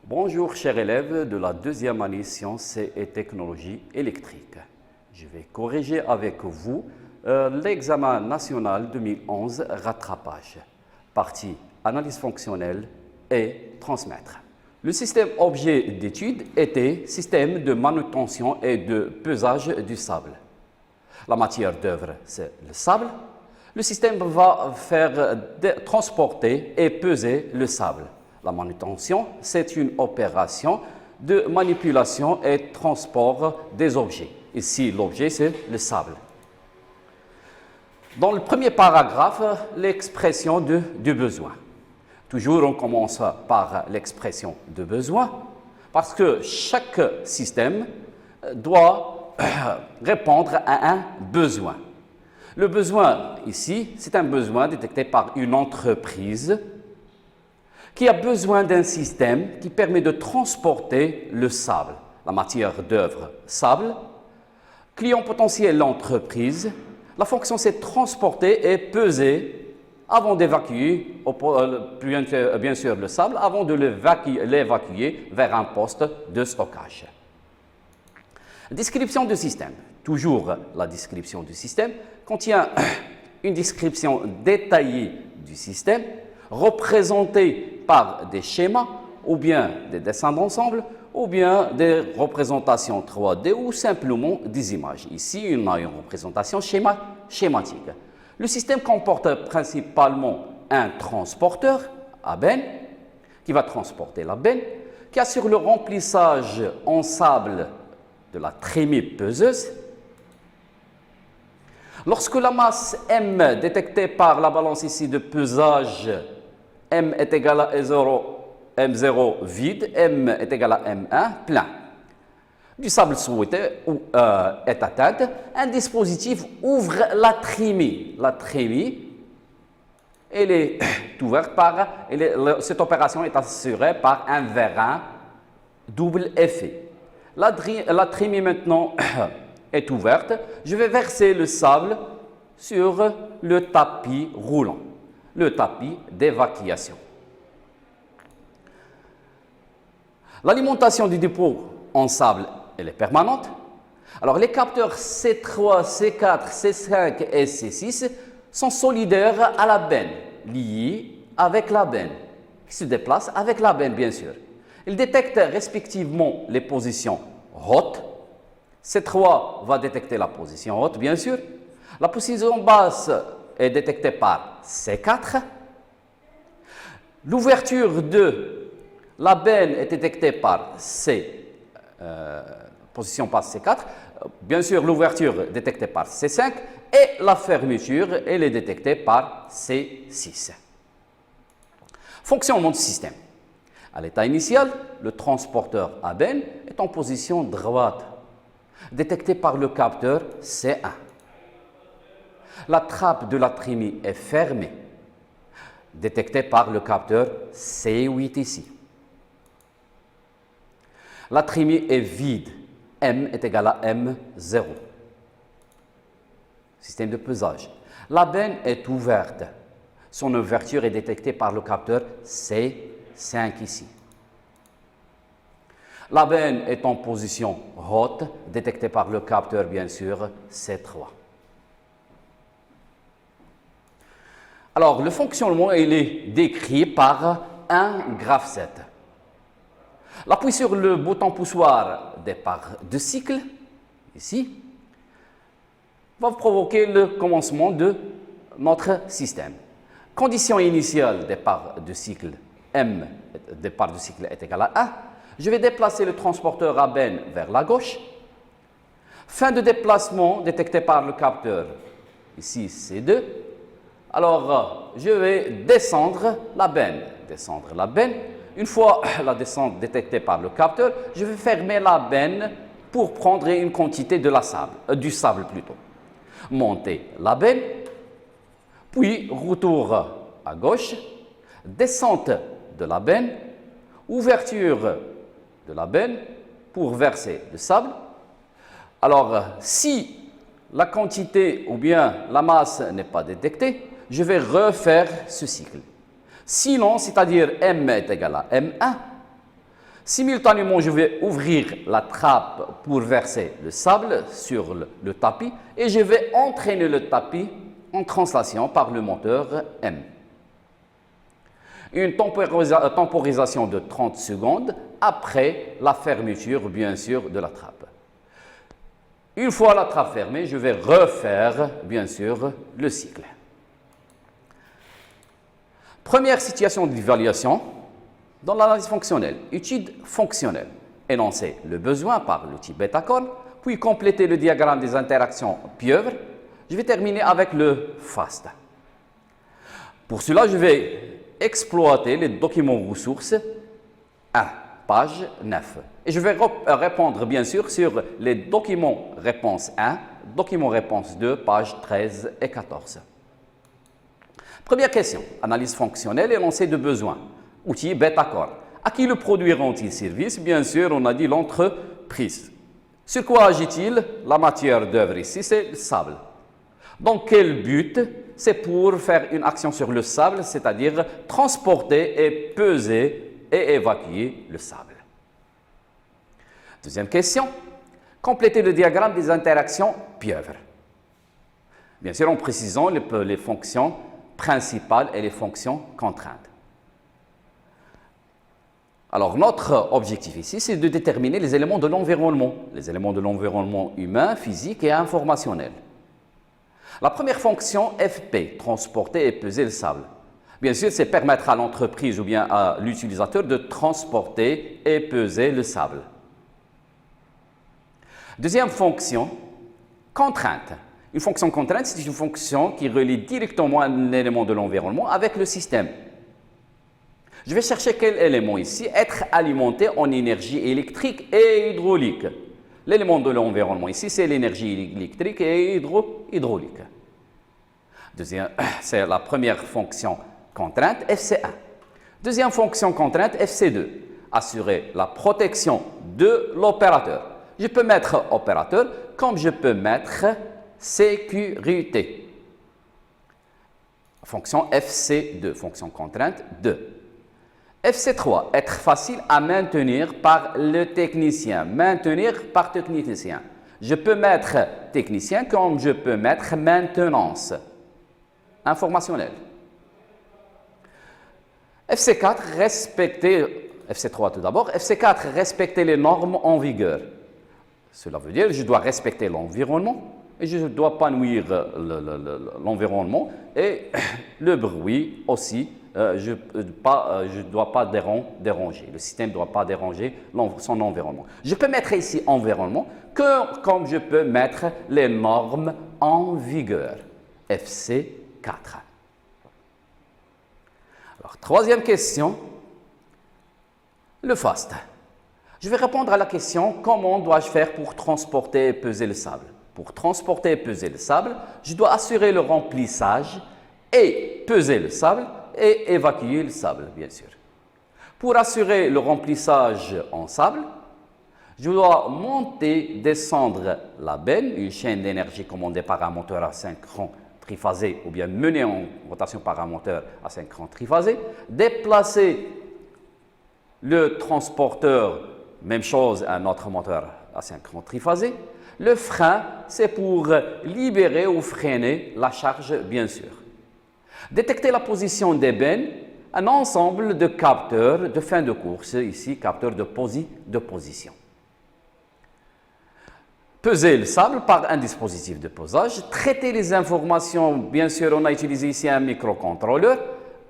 Bonjour chers élèves de la deuxième année Sciences et Technologies électriques. Je vais corriger avec vous l'examen national 2011 rattrapage, partie analyse fonctionnelle et transmettre. Le système objet d'étude était système de manutention et de pesage du sable. La matière d'œuvre, c'est le sable. Le système va faire transporter et peser le sable. La manutention, c'est une opération de manipulation et transport des objets. Ici, l'objet, c'est le sable. Dans le premier paragraphe, l'expression du besoin. Toujours, on commence par l'expression de besoin, parce que chaque système doit répondre à un besoin. Le besoin, ici, c'est un besoin détecté par une entreprise qui a besoin d'un système qui permet de transporter le sable, la matière d'œuvre sable. Client potentiel, l'entreprise. La fonction, c'est transporter et peser avant d'évacuer, bien sûr, le sable, avant de l'évacuer vers un poste de stockage. Description du système. Toujours la description du système contient une description détaillée du système, représentée par des schémas, ou bien des dessins d'ensemble, ou bien des représentations 3D, ou simplement des images. Ici, on a une représentation schématique. Le système comporte principalement un transporteur à benne, qui va transporter la benne, qui assure le remplissage en sable de la trémie peseuse. Lorsque la masse M détectée par la balance ici de pesage, M est égal à M0 vide, M est égal à M1 plein, du sable souhaité est atteinte, un dispositif ouvre la trémie. La trémie, elle est ouverte cette opération est assurée par un vérin double effet. La trémie maintenant est ouverte. Je vais verser le sable sur le tapis roulant, le tapis d'évacuation. L'alimentation du dépôt en sable, elle est permanente. Alors, les capteurs C3, C4, C5 et C6 sont solidaires à la benne, liés avec la benne, qui se déplacent avec la benne, bien sûr. Ils détectent respectivement les positions hautes. C3 va détecter la position haute, bien sûr. La position basse est détectée par C4. L'ouverture de la benne est détectée par position basse C4. Bien sûr, l'ouverture est détectée par C5 et la fermeture, elle est détectée par C6. Fonctionnement du système. À l'état initial, le transporteur à benne est en position droite, détecté par le capteur C1. La trappe de la trémie est fermée, détectée par le capteur C8 ici. La trémie est vide, M est égal à M0. Système de pesage. La benne est ouverte. Son ouverture est détectée par le capteur C5 ici. La benne est en position haute, détectée par le capteur, bien sûr, C3. Alors, le fonctionnement, il est décrit par un graphe-7. L'appui sur le bouton poussoir départ de cycle, ici, va provoquer le commencement de notre système. Condition initiale départ de cycle, M, départ de cycle est égal à 1. Je vais déplacer le transporteur à benne vers la gauche. Fin de déplacement détecté par le capteur, ici C2. Alors, je vais descendre la benne. Une fois la descente détectée par le capteur, je vais fermer la benne pour prendre une quantité de du sable plutôt. Monter la benne, puis retour à gauche, descente de la benne, ouverture de la benne pour verser le sable. Alors, si la quantité ou bien la masse n'est pas détectée, je vais refaire ce cycle. Sinon, c'est-à-dire M est égal à M1, Simultanément, je vais ouvrir la trappe pour verser le sable sur le tapis et je vais entraîner le tapis en translation par le moteur M. Une temporisation de 30 secondes après la fermeture, bien sûr, de la trappe. Une fois la trappe fermée, je vais refaire, bien sûr, le cycle. Première situation d'évaluation dans l'analyse fonctionnelle. Étude fonctionnelle. Énoncer le besoin par l'outil bêta-corne, puis compléter le diagramme des interactions pieuvres. Je vais terminer avec le FAST. Pour cela, je vais exploiter les documents ressources 1, page 9. Et je vais répondre, bien sûr, sur les documents réponse 1, documents réponse 2, pages 13 et 14. Première question, analyse fonctionnelle, énoncé de besoin. Outil bêta-corne. À qui le produit rend-il service? Bien sûr, on a dit l'entreprise. Sur quoi agit-il? La matière d'œuvre ici, c'est le sable. Dans quel but? C'est pour faire une action sur le sable, c'est-à-dire transporter et peser et évacuer le sable. Deuxième question, compléter le diagramme des interactions pieuvres. Bien sûr, en précisant les fonctions principales et les fonctions contraintes. Alors, notre objectif ici, c'est de déterminer les éléments de l'environnement humain, physique et informationnel. La première fonction FP, transporter et peser le sable. Bien sûr, c'est permettre à l'entreprise ou bien à l'utilisateur de transporter et peser le sable. Deuxième fonction, contrainte. Une fonction contrainte, c'est une fonction qui relie directement un élément de l'environnement avec le système. Je vais chercher quel élément ici? Être alimenté en énergie électrique et hydraulique. L'élément de l'environnement ici, c'est l'énergie électrique et hydraulique. Deuxième, c'est la première fonction contrainte, FC1. Deuxième fonction contrainte, FC2. Assurer la protection de l'opérateur. Je peux mettre opérateur comme je peux mettre sécurité. Fonction FC2, fonction contrainte 2. FC3, être facile à maintenir par le technicien. Maintenir par technicien. Je peux mettre technicien comme je peux mettre maintenance. Informationnelle. FC4, respecter, FC3 tout d'abord, FC4, respecter les normes en vigueur. Cela veut dire que je dois respecter l'environnement et je ne dois pas nuire l'environnement et le bruit aussi. Je ne dois pas déranger. Le système ne doit pas déranger son environnement. Je peux mettre ici environnement comme je peux mettre les normes en vigueur. FC4. Alors, troisième question, le FAST. Je vais répondre à la question comment dois-je faire pour transporter et peser le sable. Pour transporter et peser le sable, je dois assurer le remplissage et peser le sable et évacuer le sable, bien sûr. Pour assurer le remplissage en sable, je dois monter, descendre la benne, une chaîne d'énergie commandée par un moteur asynchrone triphasé ou bien menée en rotation par un moteur asynchrone triphasé, déplacer le transporteur, même chose, un autre moteur asynchrone triphasé. Le frein, c'est pour libérer ou freiner la charge, bien sûr. Détecter la position des bennes, un ensemble de capteurs de fin de course, ici, capteurs de position. Peser le sable par un dispositif de pesage. Traiter les informations, bien sûr, on a utilisé ici un microcontrôleur.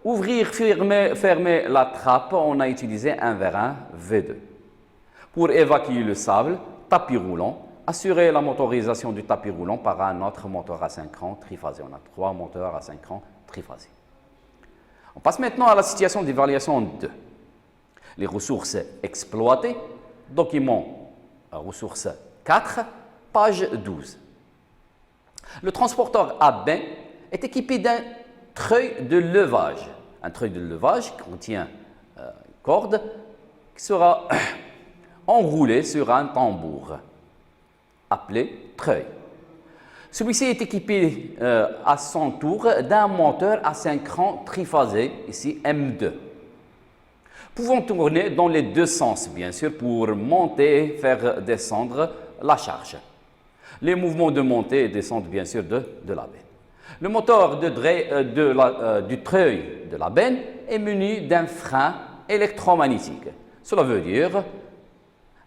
Ouvrir, fermer la trappe, on a utilisé un vérin V2. Pour évacuer le sable, tapis roulant. Assurer la motorisation du tapis roulant par un autre moteur asynchrone triphasé. On a 3 moteurs asynchrone triphasés. On passe maintenant à la situation d'évaluation 2. Les ressources exploitées, document ressources 4, page 12. Le transporteur à bain est équipé d'un treuil de levage. Un treuil de levage contient une corde qui sera enroulée sur un tambour appelé treuil. Celui-ci est équipé à son tour d'un moteur asynchrone triphasé, ici M2. pouvant tourner dans les deux sens, bien sûr, pour monter, faire descendre la charge. Les mouvements de montée et descente, bien sûr, de la benne. Le moteur du treuil de la benne est muni d'un frein électromagnétique. Cela veut dire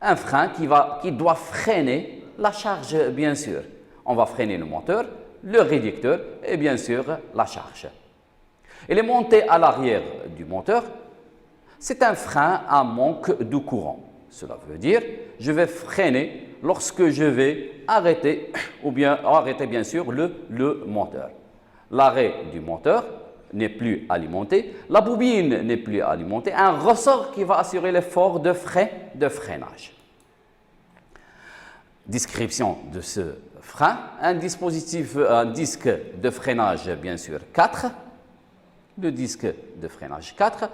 un frein qui doit freiner la charge, bien sûr. On va freiner le moteur, le réducteur et bien sûr la charge. Et les montées à l'arrière du moteur, c'est un frein à manque de courant. Cela veut dire je vais freiner lorsque je vais arrêter ou bien arrêter bien sûr le moteur. L'arrêt du moteur n'est plus alimenté, la bobine n'est plus alimentée, un ressort qui va assurer l'effort de freinage. Description de ce frein, un disque de freinage bien sûr 4, le disque de freinage 4,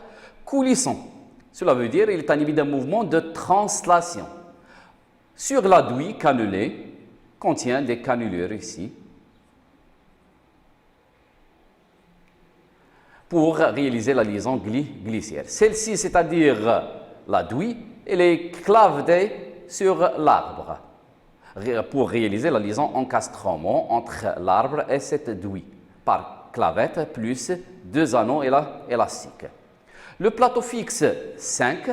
coulissant. Cela veut dire qu'il est animé d'un mouvement de translation. Sur la douille cannelée, contient des cannelures ici, pour réaliser la liaison glissière. Celle-ci, c'est-à-dire la douille, elle est clavée sur l'arbre pour réaliser la liaison encastrement entre l'arbre et cette douille par clavette plus deux anneaux élastiques. Le plateau fixe 5,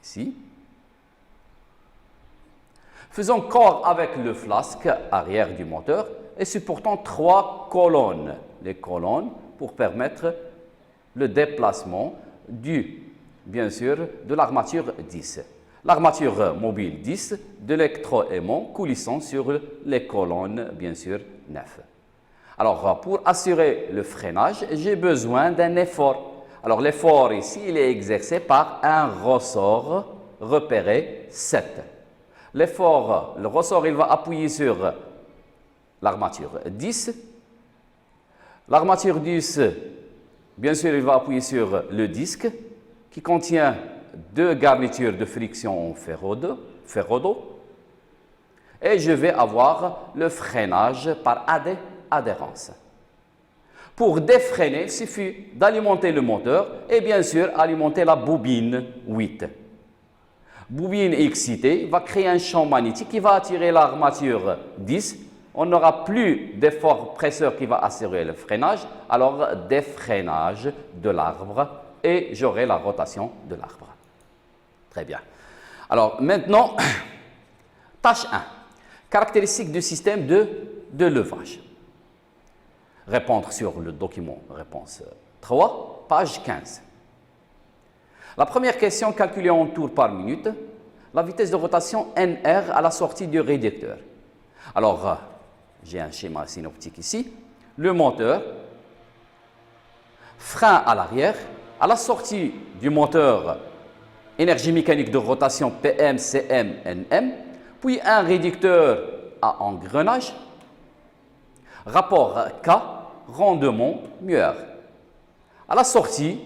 ici, faisant corps avec le flasque arrière du moteur et supportant 3 colonnes. Les colonnes pour permettre le déplacement bien sûr, de l'armature 10. L'armature mobile 10 de l'électroaimant coulissant sur les colonnes, bien sûr, 9. Alors, pour assurer le freinage, j'ai besoin d'un effort. Alors, l'effort ici, il est exercé par un ressort repéré 7. Le ressort, il va appuyer sur l'armature 10. L'armature 10, bien sûr, il va appuyer sur le disque qui contient 2 garnitures de friction en ferro-dos. Et je vais avoir le freinage par adhérence. Pour défreiner, il suffit d'alimenter le moteur et bien sûr alimenter la bobine 8. Bobine excitée va créer un champ magnétique qui va attirer l'armature 10. On n'aura plus d'effort presseur qui va assurer le freinage, alors défreinage de l'arbre et j'aurai la rotation de l'arbre. Très bien. Alors maintenant, tâche 1. Caractéristiques du système de levage. Répondre sur le document réponse 3, page 15. La première question, calculer en tours par minute, la vitesse de rotation NR à la sortie du réducteur. Alors, j'ai un schéma synoptique ici. Le moteur, frein à l'arrière, à la sortie du moteur, énergie mécanique de rotation PM, CM, NM, puis un réducteur à engrenage, rapport K, rendement, mueur. À la sortie,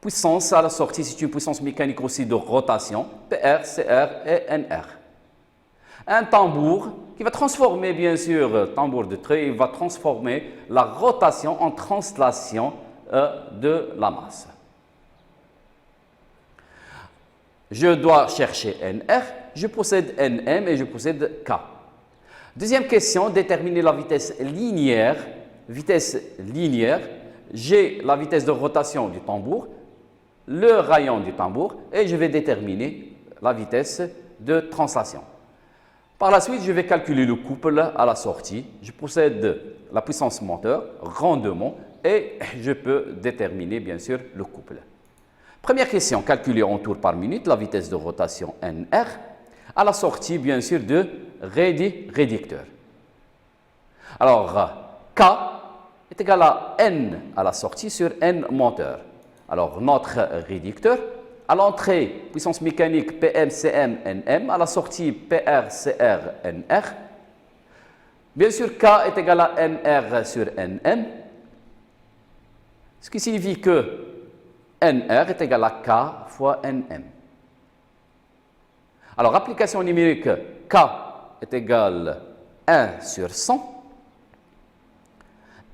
puissance à la sortie, c'est une puissance mécanique aussi de rotation, PR, CR et NR. Un tambour qui va transformer, bien sûr, tambour de treuil, il va transformer la rotation en translation de la masse. Je dois chercher NR, je possède NM et je possède K. Deuxième question, déterminer la vitesse linéaire. Vitesse linéaire, j'ai la vitesse de rotation du tambour, le rayon du tambour et je vais déterminer la vitesse de translation. Par la suite, je vais calculer le couple à la sortie. Je possède la puissance moteur, rendement et je peux déterminer bien sûr le couple. Première question, calculer en tours par minute la vitesse de rotation NR à la sortie bien sûr de réducteur. Alors, K est égal à N à la sortie sur N moteur. Alors, notre réducteur, à l'entrée, puissance mécanique PM, CM, NM, à la sortie PR, CR, NR. Bien sûr, K est égal à NR sur NM, ce qui signifie que NR est égal à K fois NM. Alors, application numérique, K est égal à 1 sur 100.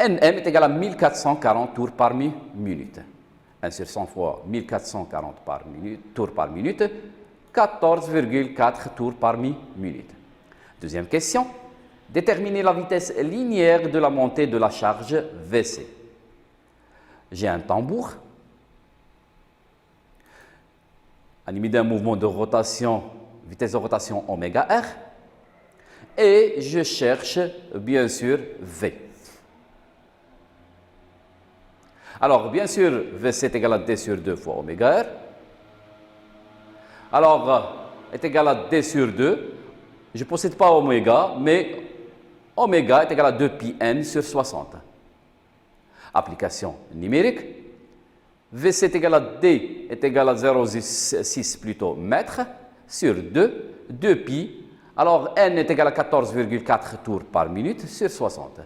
NM est égal à 1440 tours par minute. 1 sur 100 fois 1440 tours par minute, 14,4 tours par minute. Deuxième question. Déterminer la vitesse linéaire de la montée de la charge VC. J'ai un tambour animé d'un mouvement de rotation, vitesse de rotation oméga R, et je cherche bien sûr V. Alors, bien sûr, VC est égal à D sur 2 fois oméga R. Alors, est égal à D sur 2. Je ne possède pas oméga, mais oméga est égal à 2 pi n sur 60. Application numérique. VC est égal à D est égal à 0,6 plutôt mètres sur 2 pi. Alors, n est égal à 14,4 tours par minute sur 60.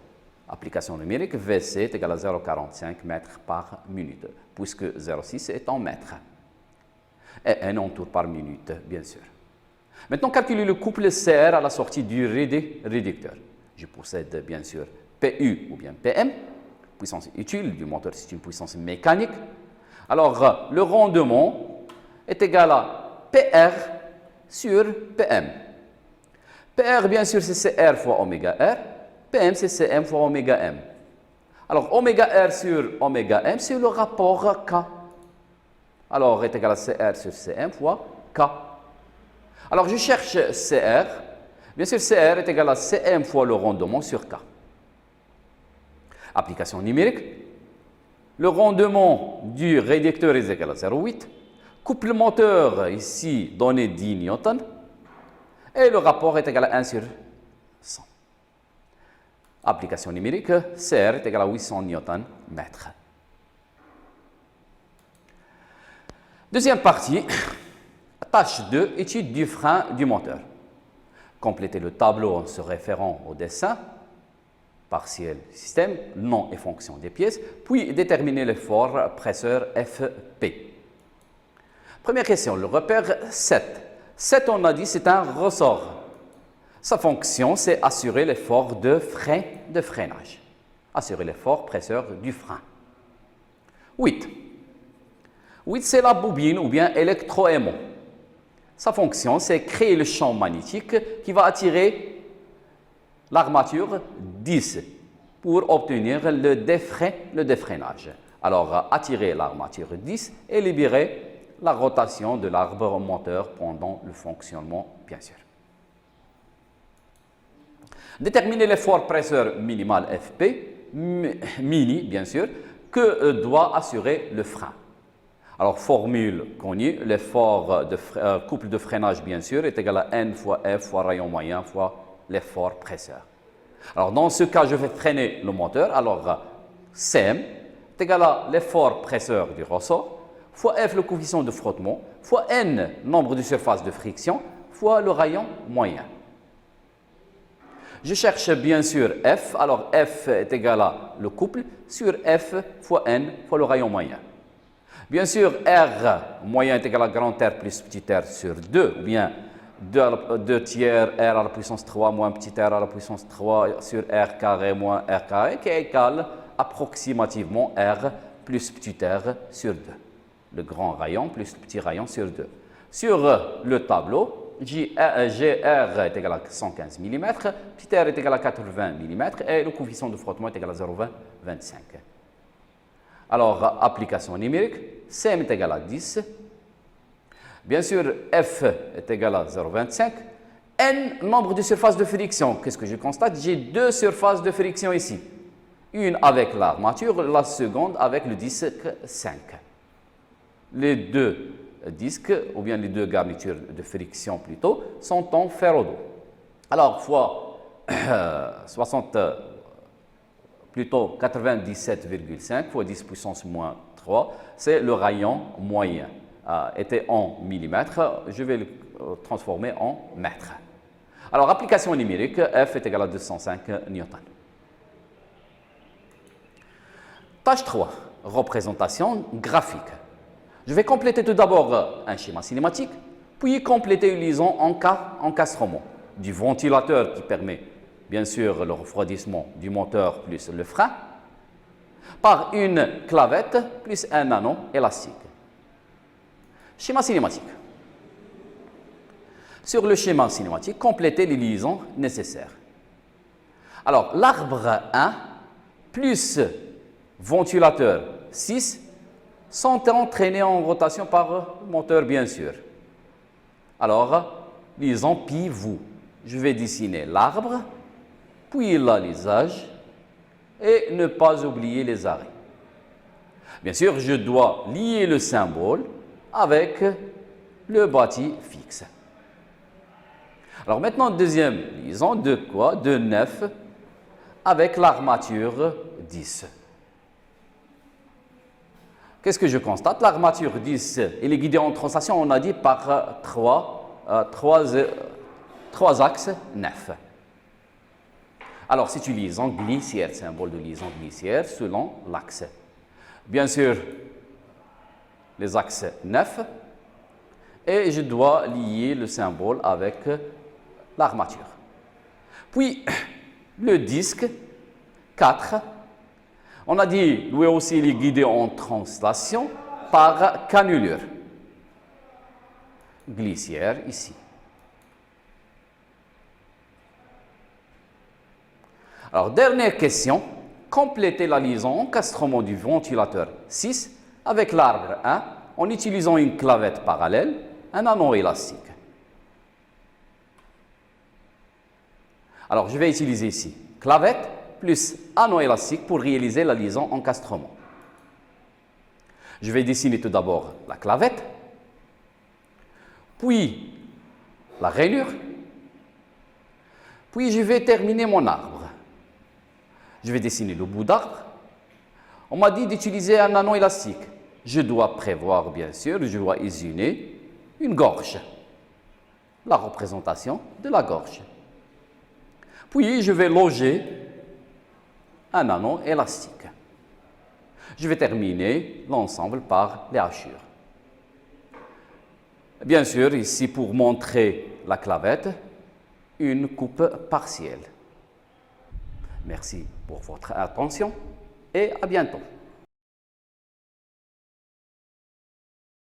Application numérique, VC est égal à 0,45 mètres par minute, puisque 0,6 est en mètres. Et n en tours par minute, bien sûr. Maintenant, calculer le couple CR à la sortie du réducteur. Je possède bien sûr PU ou bien PM, puissance utile du moteur, c'est une puissance mécanique. Alors, le rendement est égal à PR sur PM. PR, bien sûr, c'est CR fois oméga R. PM, c'est Cm fois oméga M. Alors, oméga R sur oméga M, c'est le rapport K. Alors, est égal à CR sur Cm fois K. Alors, je cherche CR. Bien sûr, CR est égal à Cm fois le rendement sur K. Application numérique. Le rendement du réducteur est égal à 0,8. Couple moteur, ici, donné 10 newtons. Et le rapport est égal à 1 sur 100. Application numérique, CR est égal à 800 Nm. Deuxième partie, tâche 2, étude du frein du moteur. Compléter le tableau en se référant au dessin, partiel système, nom et fonction des pièces, puis déterminer l'effort presseur FP. Première question, le repère 7. 7, on a dit, c'est un ressort. Sa fonction, c'est assurer l'effort de freinage. Assurer l'effort presseur du frein. 8. 8, c'est la bobine ou bien électroaimant. Sa fonction, c'est créer le champ magnétique qui va attirer l'armature 10 pour obtenir le défreinage. Alors, attirer l'armature 10 et libérer la rotation de l'arbre moteur pendant le fonctionnement, bien sûr. Déterminer l'effort presseur minimal FP, mini bien sûr, que doit assurer le frein. Alors, formule connue, l'effort de couple de freinage bien sûr est égal à N fois F fois rayon moyen fois l'effort presseur. Alors, dans ce cas, je vais freiner le moteur. Alors, Cm est égal à l'effort presseur du ressort fois F, le coefficient de frottement, fois N, nombre de surfaces de friction, fois le rayon moyen. Je cherche bien sûr F, alors F est égal à le couple sur F fois N fois le rayon moyen. Bien sûr, R moyen est égal à grand R plus petit r sur 2, ou bien 2 tiers R à la puissance 3 moins petit r à la puissance 3 sur R carré moins R carré, qui égale approximativement R plus petit r sur 2. Le grand rayon plus le petit rayon sur 2. Sur le tableau, GR est égal à 115 mm, petit r est égal à 80 mm et le coefficient de frottement est égal à 0,25. Alors, application numérique, Cm est égal à 10. Bien sûr, F est égal à 0,25. N, nombre de surfaces de friction. Qu'est-ce que je constate? J'ai deux surfaces de friction ici. Une avec l'armature, la seconde avec le disque 5. Les deux disques, ou bien les deux garnitures de friction plutôt, sont en ferro-dos. Alors, fois 97,5 fois 10 puissance moins 3, c'est le rayon moyen. Était en millimètres, je vais le transformer en mètres. Alors, application numérique, F est égal à 205 newtons. Tâche 3, représentation graphique. Je vais compléter tout d'abord un schéma cinématique, puis compléter une liaison encastrement du ventilateur qui permet bien sûr le refroidissement du moteur plus le frein. par une clavette plus un anneau élastique. Schéma cinématique. Sur le schéma cinématique, complétez les liaisons nécessaires. Alors, l'arbre 1 plus ventilateur 6 sont entraînés en rotation par moteur, bien sûr. Alors, liaison pivot. Je vais dessiner l'arbre, puis l'alisage et ne pas oublier les arrêts. Bien sûr, je dois lier le symbole avec le bâti fixe. Alors maintenant, deuxième liaison de quoi? De 9 avec l'armature 10. Qu'est-ce que je constate? L'armature 10, elle est guidée en translation, on a dit, par trois axes 9. Alors, c'est une liaison glissière, symbole de liaison glissière selon l'axe. Bien sûr, les axes 9, et je dois lier le symbole avec l'armature. Puis, le disque 4, on a dit, lui aussi, il est guidé en translation par cannelure glissière ici. Alors, dernière question, complétez la liaison encastrement du ventilateur 6 avec l'arbre 1 en utilisant une clavette parallèle, un anneau élastique. Alors, je vais utiliser ici clavette plus anneau élastique pour réaliser la liaison encastrement. Je vais dessiner tout d'abord la clavette, puis la rainure, puis je vais terminer mon arbre. Je vais dessiner le bout d'arbre. On m'a dit d'utiliser un anneau élastique. Je dois prévoir, bien sûr, je dois usiner une gorge, la représentation de la gorge. Puis, je vais loger un anneau élastique. Je vais terminer l'ensemble par les hachures. Bien sûr, ici, pour montrer la clavette, une coupe partielle. Merci pour votre attention et à bientôt.